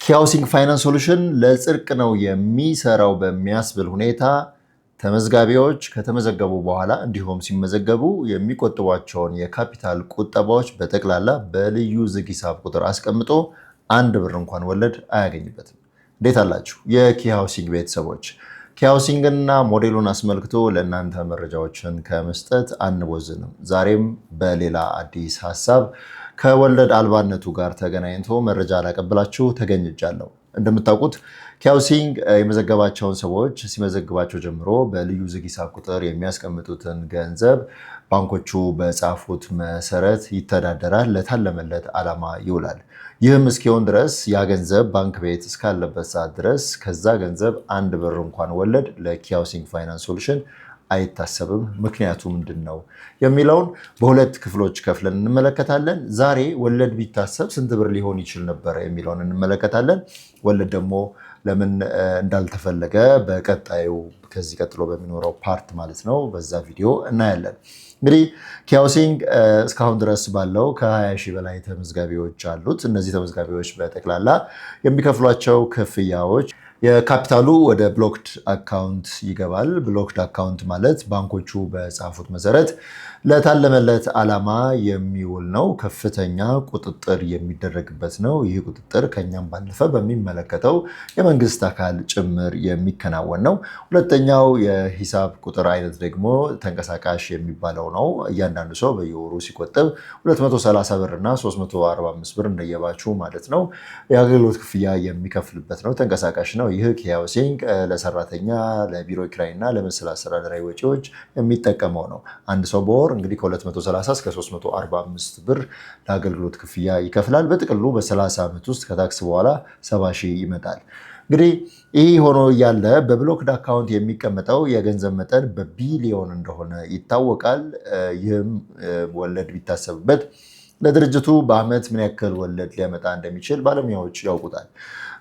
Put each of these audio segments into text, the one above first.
ሃውሲንግ ፋይናንስ ሶሉሽን ለጽድቅ ነው የሚሰራው በሚያስብል ሁኔታ ተመዝጋቢዎች ከተመዘገቡ በኋላ እንዲሁም ሲመዘገቡ የሚቆጥቧቸውን የካፒታል ቁጠባዎች በጠቅላላ በልዩ ዝግ ሂሳብ ቁጥር አስቀምጦ አንድ ብር እንኳን ወለድ አያገኝበትም። እንዴት አላችሁ ሃውሲንግ ቤተሰቦች? ሃውሲንግና ሞዴሉን አስመልክቶ ለእናንተ መረጃዎችን ከመስጠት አንቦዝንም። ዛሬም በሌላ አዲስ ሀሳብ ከወለድ አልባነቱ ጋር ተገናኝቶ መረጃ ላቀብላችሁ ተገኝቻለሁ። እንደምታውቁት ሃውሲንግ የመዘገባቸውን ሰዎች ሲመዘግባቸው ጀምሮ በልዩ ዝግ ሂሳብ ቁጥር የሚያስቀምጡትን ገንዘብ ባንኮቹ በጻፉት መሰረት ይተዳደራል፣ ለታለመለት ዓላማ ይውላል። ይህም እስኪሆን ድረስ ያ ገንዘብ ባንክ ቤት እስካለበት ሰዓት ድረስ ከዛ ገንዘብ አንድ ብር እንኳን ወለድ ለሃውሲንግ ፋይናንስ ሶሉሽን አይታሰብም። ምክንያቱ ምንድን ነው የሚለውን በሁለት ክፍሎች ከፍለን እንመለከታለን። ዛሬ ወለድ ቢታሰብ ስንት ብር ሊሆን ይችል ነበር የሚለውን እንመለከታለን። ወለድ ደግሞ ለምን እንዳልተፈለገ በቀጣዩ ከዚህ ቀጥሎ በሚኖረው ፓርት ማለት ነው በዛ ቪዲዮ እናያለን። እንግዲህ ሃውሲንግ እስካሁን ድረስ ባለው ከ20 ሺህ በላይ ተመዝጋቢዎች አሉት። እነዚህ ተመዝጋቢዎች በጠቅላላ የሚከፍሏቸው ክፍያዎች የካፒታሉ ወደ ብሎክድ አካውንት ይገባል። ብሎክድ አካውንት ማለት ባንኮቹ በጻፉት መሰረት ለታለመለት ዓላማ የሚውል ነው። ከፍተኛ ቁጥጥር የሚደረግበት ነው። ይህ ቁጥጥር ከኛም ባለፈ በሚመለከተው የመንግስት አካል ጭምር የሚከናወን ነው። ሁለተኛው የሂሳብ ቁጥር አይነት ደግሞ ተንቀሳቃሽ የሚባለው ነው። እያንዳንዱ ሰው በየወሩ ሲቆጥብ 230 ብር እና 345 ብር እንደየባችሁ ማለት ነው የአገልግሎት ክፍያ የሚከፍልበት ነው። ተንቀሳቃሽ ነው። ይህ ሃውሲንግ ለሰራተኛ ለቢሮ ኪራይ እና ለመሰል አስተዳደራዊ ወጪዎች የሚጠቀመው ነው። አንድ ሰው በወር እንግዲህ ከ230 እስከ 345 ብር ለአገልግሎት ክፍያ ይከፍላል። በጥቅሉ በ30 ዓመት ውስጥ ከታክስ በኋላ 70 ሺህ ይመጣል። እንግዲህ ይህ ሆኖ እያለ በብሎክድ አካውንት የሚቀመጠው የገንዘብ መጠን በቢሊዮን እንደሆነ ይታወቃል። ይህም ወለድ ቢታሰብበት ለድርጅቱ በዓመት ምን ያክል ወለድ ሊያመጣ እንደሚችል ባለሙያዎች ያውቁታል።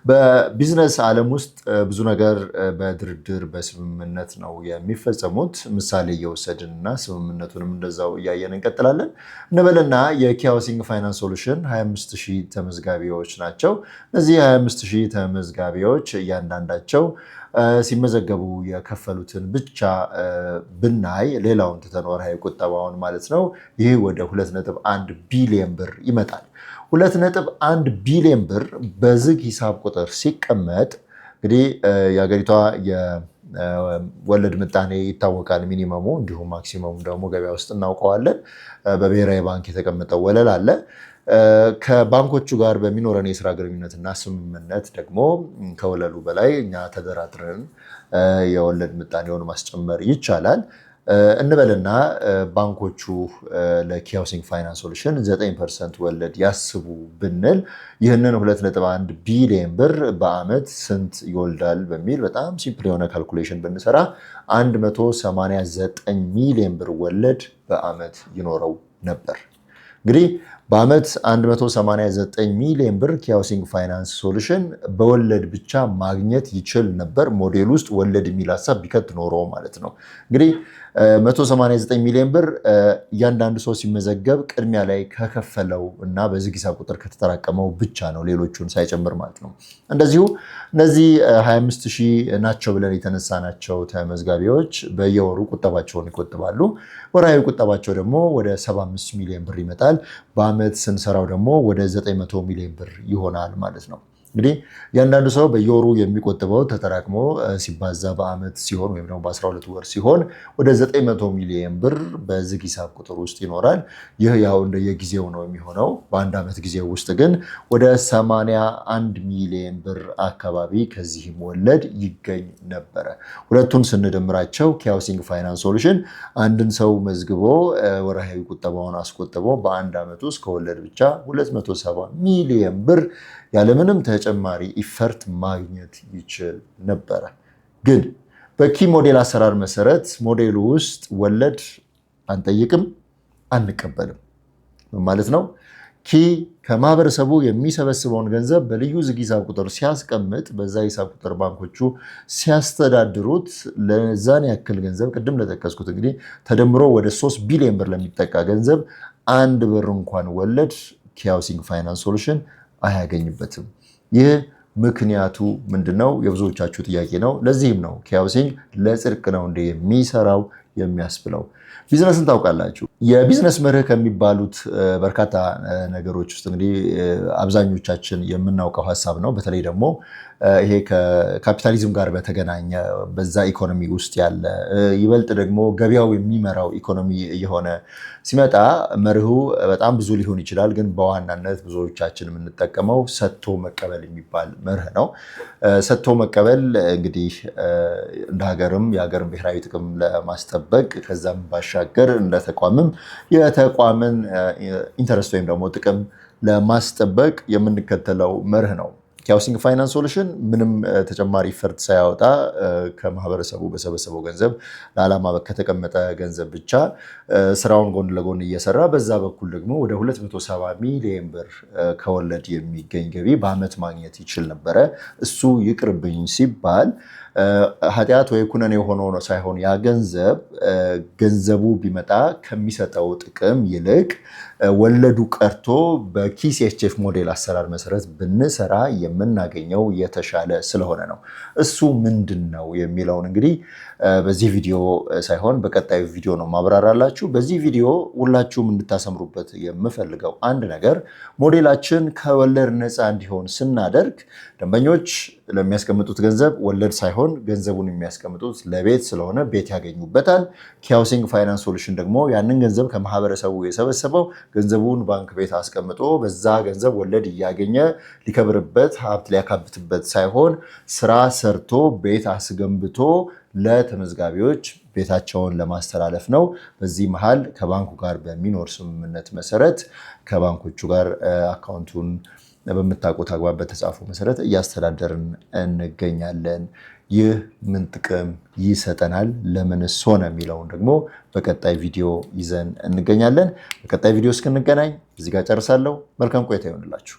በቢዝነስ ዓለም ውስጥ ብዙ ነገር በድርድር በስምምነት ነው የሚፈጸሙት። ምሳሌ እየወሰድን እና ስምምነቱንም እንደዛው እያየን እንቀጥላለን እንበልና የሃውሲንግ ፋይናንስ ሶሉሽን 25 ሺህ ተመዝጋቢዎች ናቸው። እነዚህ 25 ሺህ ተመዝጋቢዎች እያንዳንዳቸው ሲመዘገቡ የከፈሉትን ብቻ ብናይ ሌላውን ትተን ወርሃዊ ቁጠባውን ማለት ነው ይህ ወደ 2.1 ቢሊዮን ብር ይመጣል። 2.1 ቢሊዮን ብር በዝግ ሂሳብ ቁጥር ሲቀመጥ እንግዲህ የሀገሪቷ የወለድ ምጣኔ ይታወቃል። ሚኒመሙ እንዲሁም ማክሲመሙ ደግሞ ገበያ ውስጥ እናውቀዋለን። በብሔራዊ ባንክ የተቀመጠው ወለል አለ። ከባንኮቹ ጋር በሚኖረን የስራ ግንኙነትና ስምምነት ደግሞ ከወለሉ በላይ እኛ ተደራድረን የወለድ ምጣኔውን ማስጨመር ይቻላል እንበልና ባንኮቹ ለሃውሲንግ ፋይናንስ ሶሉሽን 9% ወለድ ያስቡ ብንል ይህንን 2.1 ቢሊዮን ብር በዓመት ስንት ይወልዳል በሚል በጣም ሲምፕል የሆነ ካልኩሌሽን ብንሰራ 189 ሚሊዮን ብር ወለድ በዓመት ይኖረው ነበር። እንግዲህ በዓመት 189 ሚሊዮን ብር ሃውሲንግ ፋይናንስ ሶሉሽን በወለድ ብቻ ማግኘት ይችል ነበር። ሞዴል ውስጥ ወለድ የሚል ሀሳብ ቢከት ኖሮ ማለት ነው። እንግዲህ 189 ሚሊዮን ብር እያንዳንዱ ሰው ሲመዘገብ ቅድሚያ ላይ ከከፈለው እና በዝግ ሂሳብ ቁጥር ከተጠራቀመው ብቻ ነው፣ ሌሎቹን ሳይጨምር ማለት ነው። እንደዚሁ እነዚህ 25 ሺህ ናቸው ብለን የተነሳናቸው ተመዝጋቢዎች በየወሩ ቁጠባቸውን ይቆጥባሉ። ወርሃዊ ቁጠባቸው ደግሞ ወደ 75 ሚሊዮን ብር ይመጣል። በዓመት ስንሰራው ደግሞ ወደ 900 ሚሊዮን ብር ይሆናል ማለት ነው። እንግዲህ እያንዳንዱ ሰው በየወሩ የሚቆጥበው ተጠራቅሞ ሲባዛ በዓመት ሲሆን ወይም ደግሞ በ12 ወር ሲሆን ወደ 900 ሚሊዮን ብር በዝግ ሂሳብ ቁጥር ውስጥ ይኖራል። ይህ ያው እንደየጊዜው ነው የሚሆነው። በአንድ ዓመት ጊዜ ውስጥ ግን ወደ 81 ሚሊዮን ብር አካባቢ ከዚህም ወለድ ይገኝ ነበረ። ሁለቱን ስንደምራቸው ሃውሲንግ ፋይናንስ ሶሉሽን አንድን ሰው መዝግቦ ወርሃዊ ቁጠባውን አስቆጥቦ በአንድ ዓመት ውስጥ ከወለድ ብቻ 270 ሚሊዮን ብር ያለምንም ተጨማሪ ኢፈርት ማግኘት ይችል ነበረ። ግን በኪ ሞዴል አሰራር መሰረት ሞዴሉ ውስጥ ወለድ አንጠይቅም፣ አንቀበልም ማለት ነው። ኪ ከማህበረሰቡ የሚሰበስበውን ገንዘብ በልዩ ዝግ ሂሳብ ቁጥር ሲያስቀምጥ በዛ ሂሳብ ቁጥር ባንኮቹ ሲያስተዳድሩት ለዛን ያክል ገንዘብ ቅድም ለጠቀስኩት እንግዲህ ተደምሮ ወደ 3 ቢሊዮን ብር ለሚጠቃ ገንዘብ አንድ ብር እንኳን ወለድ ሃውሲንግ ፋይናንስ ሶሉሽን አያገኝበትም። ይህ ምክንያቱ ምንድነው? የብዙዎቻችሁ ጥያቄ ነው። ለዚህም ነው ኪ ሃውሲንግ ለጽድቅ ነው እንደ የሚሰራው የሚያስብለው። ቢዝነስን ታውቃላችሁ። የቢዝነስ መርህ ከሚባሉት በርካታ ነገሮች ውስጥ እንግዲህ አብዛኞቻችን የምናውቀው ሀሳብ ነው። በተለይ ደግሞ ይሄ ከካፒታሊዝም ጋር በተገናኘ በዛ ኢኮኖሚ ውስጥ ያለ ይበልጥ ደግሞ ገበያው የሚመራው ኢኮኖሚ እየሆነ ሲመጣ መርሁ በጣም ብዙ ሊሆን ይችላል። ግን በዋናነት ብዙዎቻችን የምንጠቀመው ሰጥቶ መቀበል የሚባል መርህ ነው። ሰጥቶ መቀበል እንግዲህ እንደ ሀገርም የሀገርን ብሔራዊ ጥቅም ለማስጠበቅ ከዛም ባሻገር እንደ ተቋምም የተቋምን ኢንተረስት ወይም ደግሞ ጥቅም ለማስጠበቅ የምንከተለው መርህ ነው። ኪ ሃውሲንግ ፋይናንስ ሶሉሽን ምንም ተጨማሪ ፈርድ ሳያወጣ ከማህበረሰቡ በሰበሰበው ገንዘብ ለዓላማ ከተቀመጠ ገንዘብ ብቻ ስራውን ጎን ለጎን እየሰራ በዛ በኩል ደግሞ ወደ 270 ሚሊዮን ብር ከወለድ የሚገኝ ገቢ በአመት ማግኘት ይችል ነበረ። እሱ ይቅርብኝ ሲባል ኃጢአት ወይ ኩነኔ ሆኖ ሳይሆን ያ ገንዘቡ ቢመጣ ከሚሰጠው ጥቅም ይልቅ ወለዱ ቀርቶ በኪ-ሲኤችኤፍ ሞዴል አሰራር መሰረት ብንሰራ የምናገኘው የተሻለ ስለሆነ ነው። እሱ ምንድን ነው የሚለውን እንግዲህ በዚህ ቪዲዮ ሳይሆን በቀጣዩ ቪዲዮ ነው ማብራራላችሁ። በዚህ ቪዲዮ ሁላችሁም እንድታሰምሩበት የምፈልገው አንድ ነገር ሞዴላችን ከወለድ ነፃ እንዲሆን ስናደርግ ደንበኞች ለሚያስቀምጡት ገንዘብ ወለድ ሳይሆን ገንዘቡን የሚያስቀምጡት ለቤት ስለሆነ ቤት ያገኙበታል። ኪ ሃውሲንግ ፋይናንስ ሶሉሽን ደግሞ ያንን ገንዘብ ከማህበረሰቡ የሰበሰበው ገንዘቡን ባንክ ቤት አስቀምጦ በዛ ገንዘብ ወለድ እያገኘ ሊከብርበት ሀብት ሊያካብትበት ሳይሆን ስራ ሰርቶ ቤት አስገንብቶ ለተመዝጋቢዎች ቤታቸውን ለማስተላለፍ ነው። በዚህ መሃል ከባንኩ ጋር በሚኖር ስምምነት መሰረት ከባንኮቹ ጋር አካውንቱን በምታውቁት አግባብ በተጻፈው መሰረት እያስተዳደርን እንገኛለን። ይህ ምን ጥቅም ይሰጠናል፣ ለምንስ ሆነ የሚለውን ደግሞ በቀጣይ ቪዲዮ ይዘን እንገኛለን። በቀጣይ ቪዲዮ እስክንገናኝ እዚህ ጋር ጨርሳለሁ። መልካም ቆይታ ይሆንላችሁ።